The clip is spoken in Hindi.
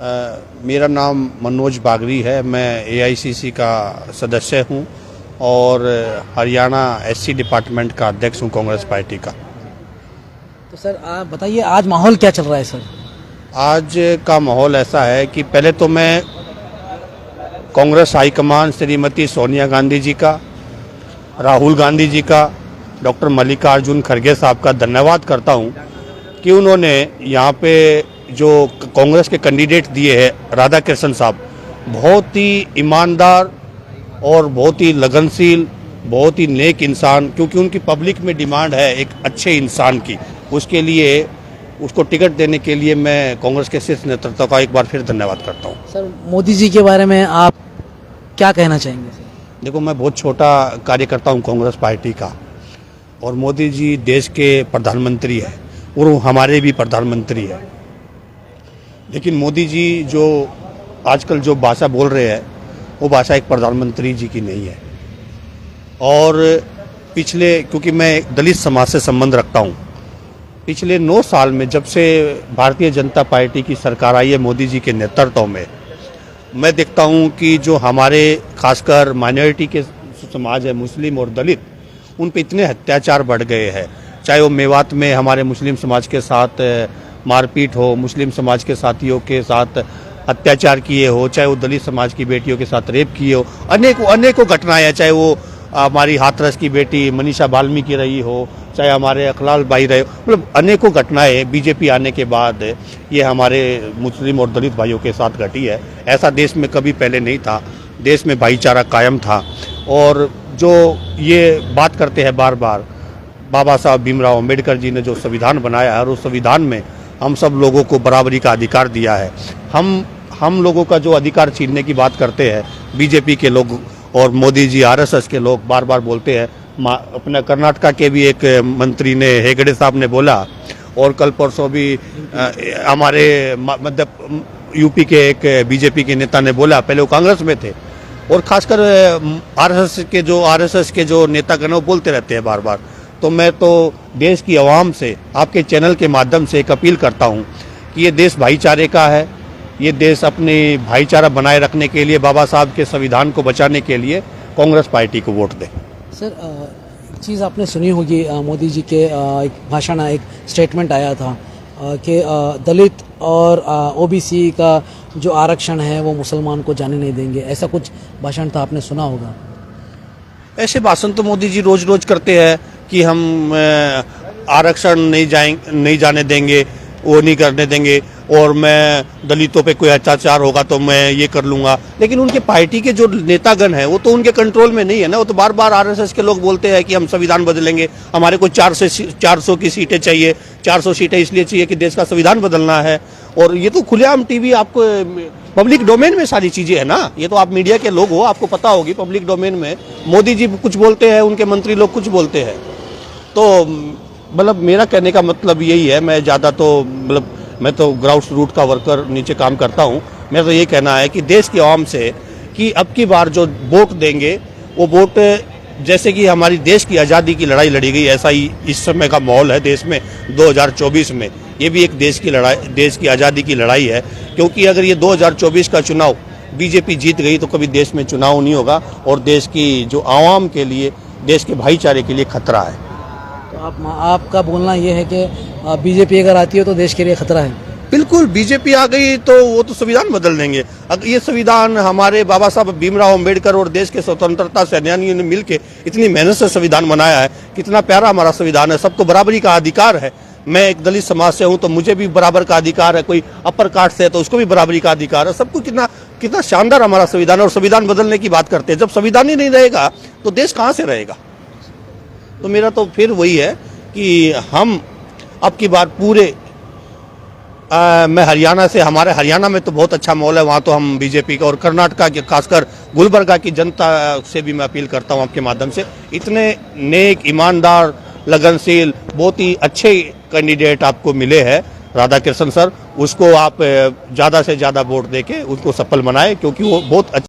मेरा नाम मनोज बागरी है। मैं एआईसीसी का सदस्य हूं और हरियाणा एससी डिपार्टमेंट का अध्यक्ष हूं कांग्रेस पार्टी का। तो सर आप बताइए आज माहौल क्या चल रहा है सर? आज का माहौल ऐसा है कि पहले तो मैं कांग्रेस हाईकमान श्रीमती सोनिया गांधी जी का, राहुल गांधी जी का, डॉक्टर मल्लिकार्जुन खड़गे साहब का धन्यवाद करता हूं कि उन्होंने यहाँ पे जो कांग्रेस के कैंडिडेट दिए हैं राधा कृष्ण साहब, बहुत ही ईमानदार और बहुत ही लगनशील, बहुत ही नेक इंसान, क्योंकि उनकी पब्लिक में डिमांड है एक अच्छे इंसान की। उसके लिए उसको टिकट देने के लिए मैं कांग्रेस के शीर्ष नेतृत्व का एक बार फिर धन्यवाद करता हूँ। सर मोदी जी के बारे में आप क्या कहना चाहेंगे सर? देखो, मैं बहुत छोटा कार्यकर्ता हूँ कांग्रेस पार्टी का, और मोदी जी देश के प्रधानमंत्री है और वो हमारे भी प्रधानमंत्री है। लेकिन मोदी जी जो आजकल जो भाषा बोल रहे हैं वो भाषा एक प्रधानमंत्री जी की नहीं है। और पिछले, क्योंकि मैं दलित समाज से संबंध रखता हूँ, पिछले 9 साल में जब से भारतीय जनता पार्टी की सरकार आई है मोदी जी के नेतृत्व में, मैं देखता हूँ कि जो हमारे खासकर माइनॉरिटी के समाज है, मुस्लिम और दलित, उन पे इतने अत्याचार बढ़ गए हैं। चाहे वो मेवात में हमारे मुस्लिम समाज के साथ मारपीट हो, मुस्लिम समाज के साथियों के साथ अत्याचार किए हो, चाहे वो दलित समाज की बेटियों के साथ रेप किए हो, अनेकों घटनाएं हैं। चाहे वो हमारी हाथरस की बेटी मनीषा बाल्मीकि रही हो, चाहे हमारे अखलाल भाई रहे हो, मतलब अनेकों घटनाएं बीजेपी आने के बाद ये हमारे मुस्लिम और दलित भाइयों के साथ घटी है। ऐसा देश में कभी पहले नहीं था। देश में भाईचारा कायम था। और जो ये बात करते हैं बार बार, बाबा साहब भीमराव अम्बेडकर जी ने जो संविधान बनाया है और उस संविधान में हम सब लोगों को बराबरी का अधिकार दिया है। हम लोगों का जो अधिकार छीनने की बात करते हैं बीजेपी के लोग और मोदी जी आरएसएस के लोग बार बार बोलते हैं। अपने कर्नाटका के भी एक मंत्री ने, हेगड़े साहब ने बोला, और कल परसों भी हमारे मध्य यूपी के एक बीजेपी के नेता ने बोला। पहले वो कांग्रेस में थे और खासकर आरएसएस के जो नेतागण वो बोलते रहते हैं बार बार। तो मैं तो देश की आवाम से, आपके चैनल के माध्यम से एक अपील करता हूं कि ये देश भाईचारे का है। ये देश अपने भाईचारा बनाए रखने के लिए, बाबा साहब के संविधान को बचाने के लिए कांग्रेस पार्टी को वोट दें। सर एक चीज़ आपने सुनी होगी, मोदी जी के एक भाषण, एक स्टेटमेंट आया था कि दलित और ओबीसी का जो आरक्षण है वो मुसलमान को जाने नहीं देंगे। ऐसा कुछ भाषण था, आपने सुना होगा। ऐसे भाषण तो मोदी जी रोज रोज करते हैं कि हम आरक्षण नहीं जाने देंगे, वो नहीं करने देंगे, और मैं दलितों पे कोई अत्याचार होगा तो मैं ये कर लूंगा। लेकिन उनके पार्टी के जो नेतागण हैं वो तो उनके कंट्रोल में नहीं है ना। वो तो बार बार आरएसएस के लोग बोलते हैं कि हम संविधान बदलेंगे, हमारे को 400 की सीटें चाहिए। 400 सीटें इसलिए चाहिए कि देश का संविधान बदलना है। और ये तो खुलेआम टीवी, आपको पब्लिक डोमेन में सारी चीजें है ना। ये तो आप मीडिया के लोग हो, आपको पता होगी। पब्लिक डोमेन में मोदी जी कुछ बोलते हैं, उनके मंत्री लोग कुछ बोलते हैं। तो मतलब मेरा कहने का मतलब यही है, मैं ज़्यादा तो मतलब मैं तो ग्राउंड रूट का वर्कर, नीचे काम करता हूँ। मेरा तो ये कहना है कि देश की आवाम से कि अब की बार जो वोट देंगे वो वोट, जैसे कि हमारी देश की आज़ादी की लड़ाई लड़ी गई, ऐसा ही इस समय का माहौल है देश में 2024 में। ये भी एक देश की लड़ाई, देश की आज़ादी की लड़ाई है। क्योंकि अगर ये 2024 का चुनाव बीजेपी जीत गई तो कभी देश में चुनाव नहीं होगा और देश की जो आवाम के लिए, देश के भाईचारे के लिए खतरा है। तो आपका बोलना ये है कि बीजेपी अगर आती है तो देश के लिए खतरा है? बिल्कुल, बीजेपी आ गई तो वो तो संविधान बदल देंगे। अगर ये संविधान हमारे बाबा साहब भीमराव अम्बेडकर और देश के स्वतंत्रता सेनानियों ने मिलकर इतनी मेहनत से संविधान बनाया है, कितना प्यारा हमारा संविधान है। सबको बराबरी का अधिकार है। मैं एक दलित समाज से हूँ तो मुझे भी बराबर का अधिकार है। कोई अपर कास्ट से है तो उसको भी बराबरी का अधिकार है। सबको कितना शानदार हमारा संविधान है। और संविधान बदलने की बात करते हैं, जब संविधान ही नहीं रहेगा तो देश कहाँ से रहेगा। तो मेरा तो फिर वही है कि हम अब की बार पूरे मैं हरियाणा से, हमारे हरियाणा में तो बहुत अच्छा माहौल है, वहाँ तो हम बीजेपी का, और कर्नाटका के खासकर गुलबर्गा की जनता से भी मैं अपील करता हूँ आपके माध्यम से, इतने नेक, ईमानदार, लगनशील, बहुत ही अच्छे कैंडिडेट आपको मिले हैं राधा कृष्ण सर। उसको आप ज़्यादा से ज़्यादा वोट देके उसको सफल बनाएं, क्योंकि वो बहुत